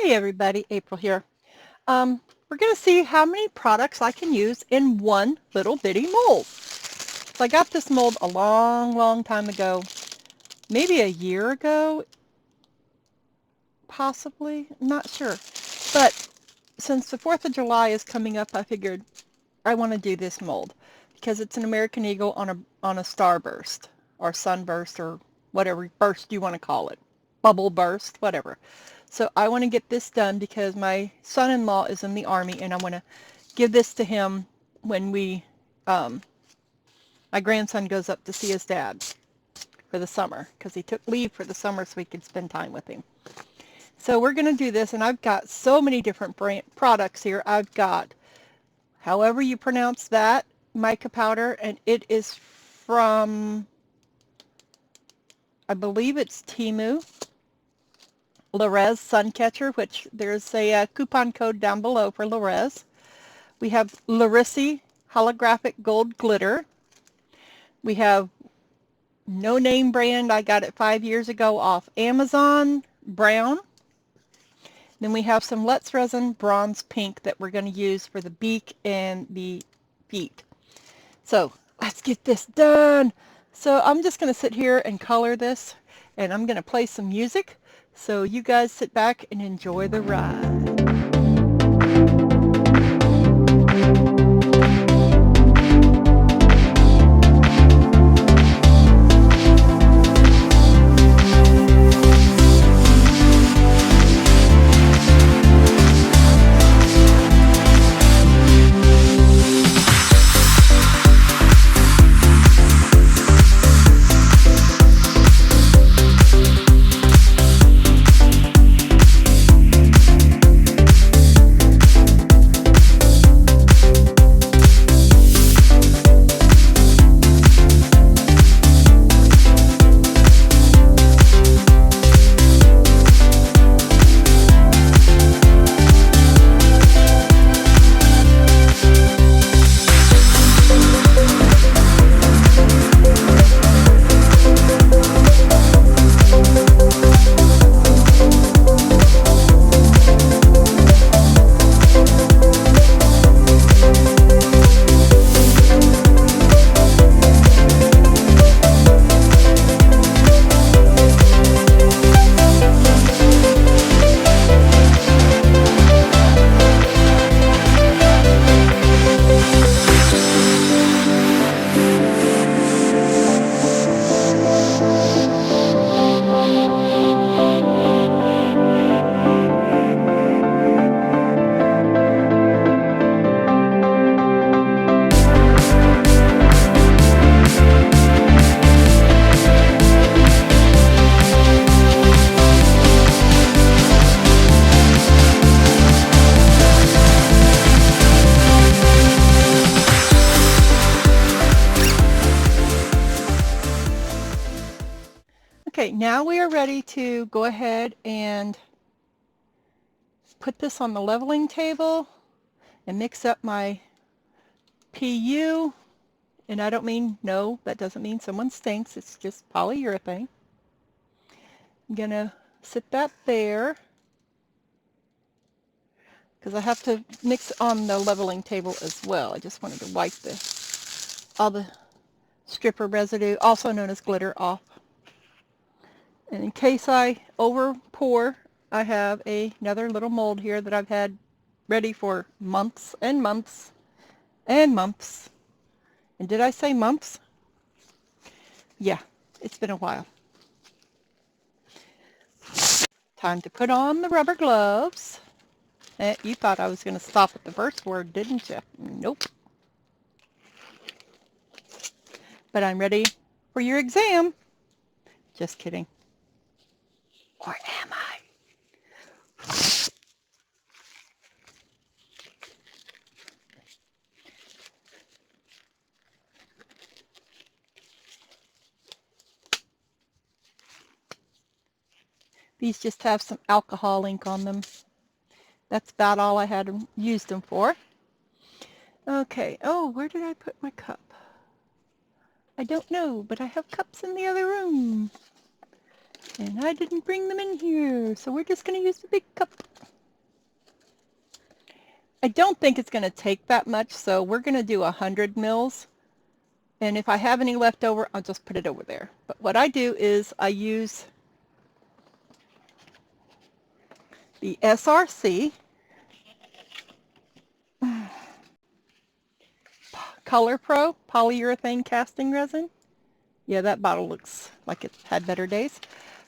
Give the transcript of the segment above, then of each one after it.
Hey everybody, April here. We're going to see how many products I can use in one little bitty mold. So I got this mold a long time ago, maybe a year ago, possibly, I'm not sure. But since the 4th of July is coming up, I figured I want to do this mold because it's an American Eagle on a starburst or sunburst or whatever burst you want to call it. Bubble burst, whatever. So I want to get this done because my son-in-law is in the Army and I want to give this to him when my grandson goes up to see his dad for the summer because he took leave for the summer so we could spend time with him. So we're going to do this, and I've got so many different products here. I've got, however you pronounce that, mica powder, and it is from, I believe it's Temu. Lorez Suncatcher, which there's a coupon code down below for Lorez. We have Larissi Holographic Gold Glitter. We have no name brand. I got it 5 years ago off Amazon, brown. Then we have some Let's Resin Bronze Pink that we're going to use for the beak and the feet. So let's get this done. So I'm just going to sit here and color this, and I'm going to play some music. So you guys sit back and enjoy the ride. Okay, now we are ready to go ahead and put this on the leveling table and mix up my PU. And I don't mean, no, that doesn't mean someone stinks. It's just polyurethane. I'm going to sit that there because I have to mix on the leveling table as well. I just wanted to wipe all the stripper residue, also known as glitter, off. And in case I over pour, I have another little mold here that I've had ready for months and months and months. And did I say months? Yeah, it's been a while. Time to put on the rubber gloves. You thought I was going to stop at the first word, didn't you? Nope. But I'm ready for your exam. Just kidding. Or am I? These just have some alcohol ink on them. That's about all I had used them for. Okay. Oh, where did I put my cup? I don't know, but I have cups in the other room. And I didn't bring them in here, so we're just going to use the big cup. I don't think it's going to take that much, so we're going to do 100 mils. And if I have any left over, I'll just put it over there. But what I do is I use the SRC Color Pro polyurethane casting resin. Yeah, that bottle looks like it had better days.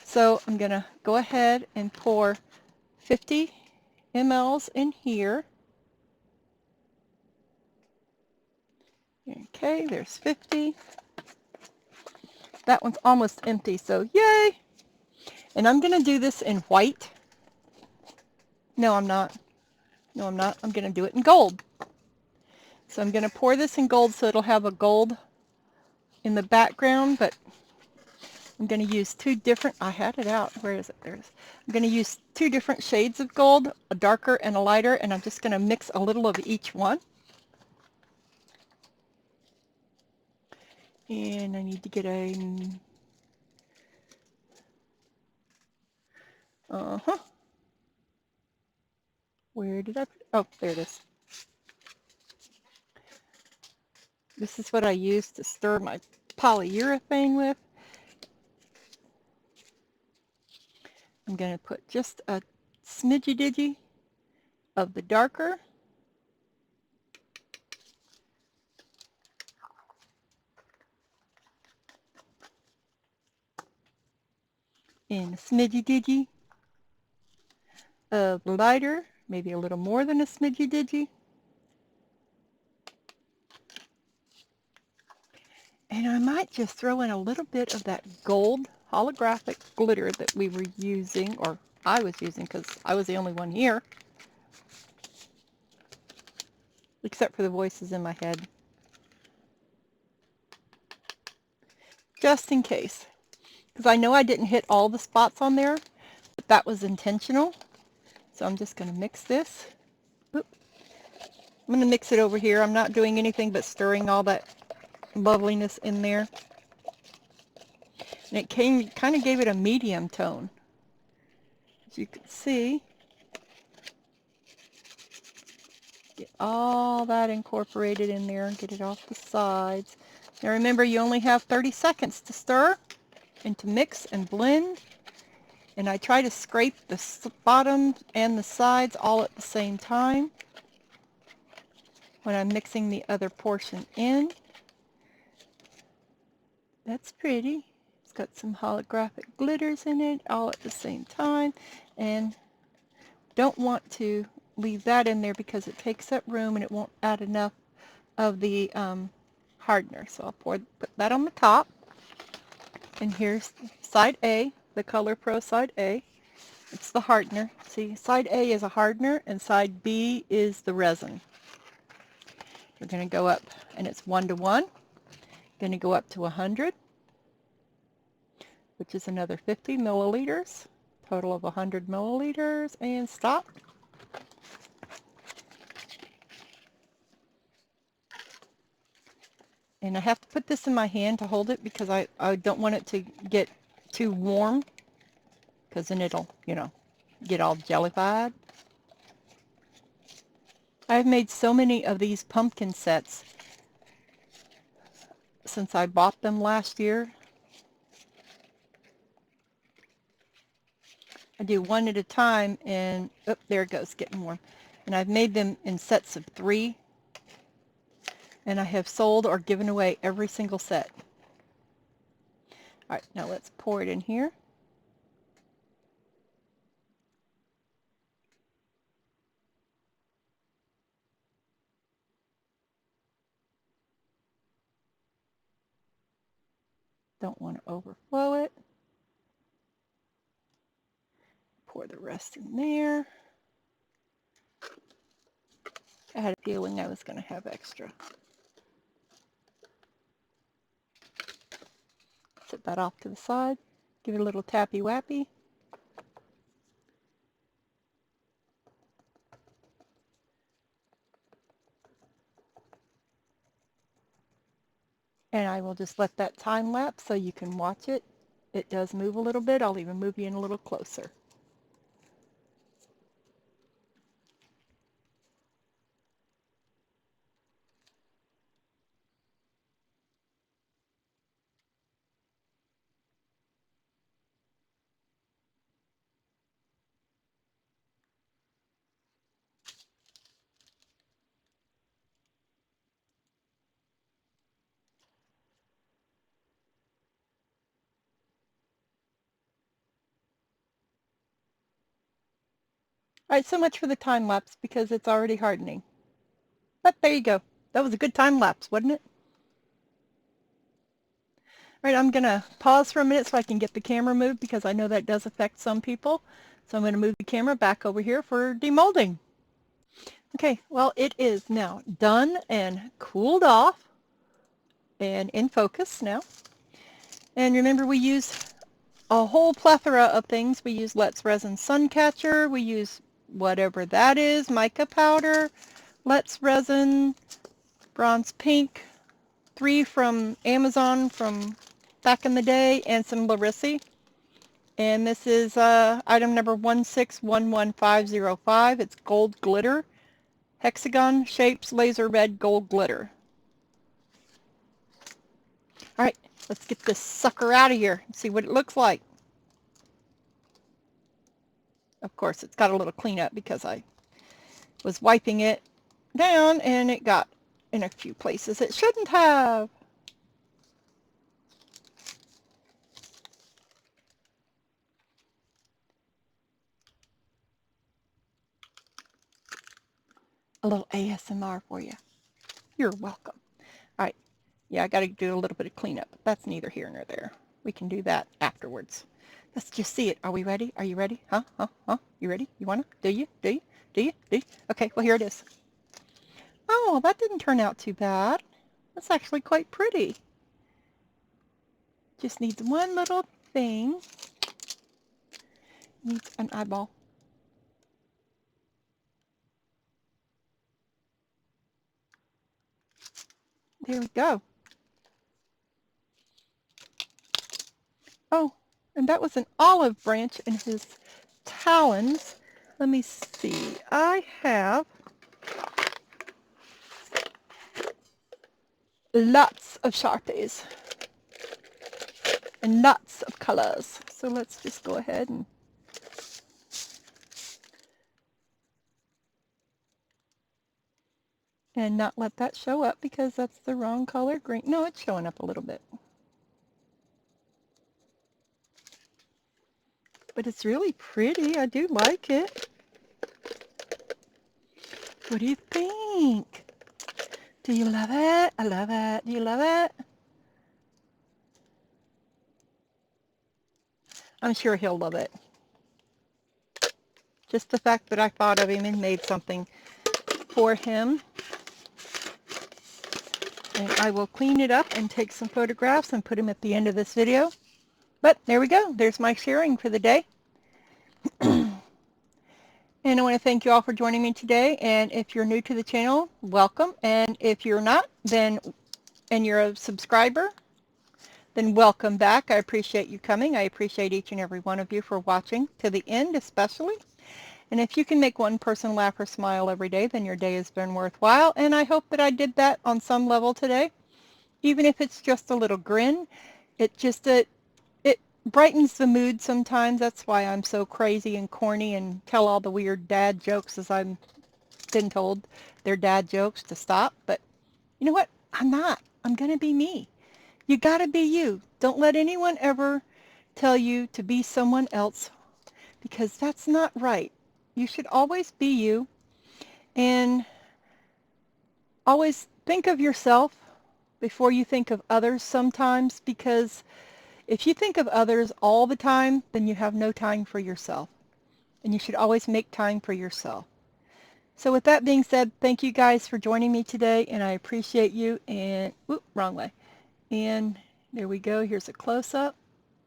So I'm going to go ahead and pour 50 mLs in here. Okay, there's 50. That one's almost empty, so yay! And I'm going to do this in white. No, I'm not. No, I'm not. I'm going to do it in gold. So I'm going to pour this in gold so it'll have a gold in the background, but I'm going to use two different, I had it out, where is it? There it is. I'm going to use two different shades of gold, a darker and a lighter, and I'm just going to mix a little of each one. And I need to get a, where did I put, oh, there it is. This is what I use to stir my polyurethane with. I'm going to put just a smidgy-diggy of the darker. And a smidgy-diggy of the lighter, maybe a little more than a smidgy-diggy. And I might just throw in a little bit of that gold holographic glitter that we were using, or I was using because I was the only one here. Except for the voices in my head. Just in case. Because I know I didn't hit all the spots on there, but that was intentional. So I'm just going to mix this. Oop. I'm going to mix it over here. I'm not doing anything but stirring all that loveliness in there. And it kind of gave it a medium tone. As you can see, get all that incorporated in there and get it off the sides. Now remember, you only have 30 seconds to stir and to mix and blend. And I try to scrape the bottom and the sides all at the same time when I'm mixing the other portion in. That's pretty. It's got some holographic glitters in it all at the same time, and don't want to leave that in there because it takes up room and it won't add enough of the hardener. So I'll put that on the top, and here's side A, the Color Pro side A. It's the hardener. See, side A is a hardener and side B is the resin. We're going to go up, and it's 1 to 1. Going to go up to 100, which is another 50 milliliters, total of 100 milliliters, and stop. And I have to put this in my hand to hold it because I don't want it to get too warm, because then it'll, you know, get all jellified. I've made so many of these pumpkin sets since I bought them last year. I do one at a time, and oh, there it goes, getting warm. And I've made them in sets of 3, and I have sold or given away every single set. All right, now let's pour it in here. Don't want to overflow it. Pour the rest in there. I had a feeling I was going to have extra. Set that off to the side. Give it a little tappy-wappy. And I will just let that time lapse so you can watch it. It does move a little bit. I'll even move you in a little closer. All right, so much for the time lapse because it's already hardening. But there you go. That was a good time lapse, wasn't it? All right, I'm going to pause for a minute so I can get the camera moved because I know that does affect some people. So I'm going to move the camera back over here for demolding. Okay, well, it is now done and cooled off and in focus now. And remember, we use a whole plethora of things. We use Let's Resin Suncatcher. We use whatever that is, mica powder, Let's Resin, bronze pink, 3 from Amazon from back in the day, and some Larissy. And this is item number 1611505. It's gold glitter, hexagon shapes, laser red gold glitter. All right, let's get this sucker out of here and see what it looks like. Of course, it's got a little cleanup because I was wiping it down and it got in a few places it shouldn't have. A little ASMR for you. You're welcome. All right. Yeah, I got to do a little bit of cleanup. That's neither here nor there. We can do that afterwards. Let's just see it. Are we ready? Are you ready? Huh? Huh? Huh? You ready? You want to? Do you? Do you? Do you? Do you? Okay, well, here it is. Oh, that didn't turn out too bad. That's actually quite pretty. Just needs one little thing. Needs an eyeball. There we go. Oh, and that was an olive branch in his talons. Let me see. I have lots of Sharpies and lots of colors. So let's just go ahead and not let that show up because that's the wrong color green. No, it's showing up a little bit. But it's really pretty. I do like it. What do you think? Do you love it? I love it. Do you love it? I'm sure he'll love it. Just the fact that I thought of him and made something for him. And I will clean it up and take some photographs and put them at the end of this video. But there we go. There's my sharing for the day. And I want to thank you all for joining me today. And if you're new to the channel, welcome. And if you're not, then and you're a subscriber, then welcome back. I appreciate you coming. I appreciate each and every one of you for watching to the end especially. And if you can make one person laugh or smile every day, then your day has been worthwhile. And I hope that I did that on some level today. Even if it's just a little grin, it brightens the mood sometimes. That's why I'm so crazy and corny and tell all the weird dad jokes, as I've been told they're dad jokes to stop. But you know what? I'm not. I'm going to be me. You got to be you. Don't let anyone ever tell you to be someone else because that's not right. You should always be you and always think of yourself before you think of others sometimes, because if you think of others all the time, then you have no time for yourself. And you should always make time for yourself. So with that being said, thank you guys for joining me today, and I appreciate you. And, whoop, wrong way. And there we go. Here's a close-up.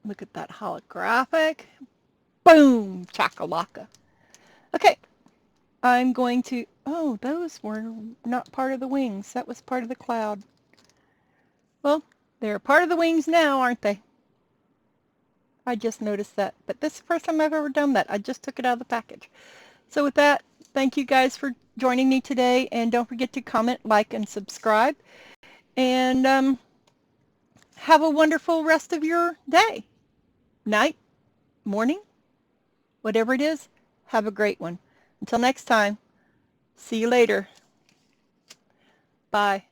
Look at that holographic. Boom! Chakalaka. Okay. I'm going to, oh, those were not part of the wings. That was part of the cloud. Well, they're part of the wings now, aren't they? I just noticed that. But this is the first time I've ever done that. I just took it out of the package. So with that, thank you guys for joining me today. And don't forget to comment, like, and subscribe. And have a wonderful rest of your day. Night, morning, whatever it is, have a great one. Until next time, see you later. Bye.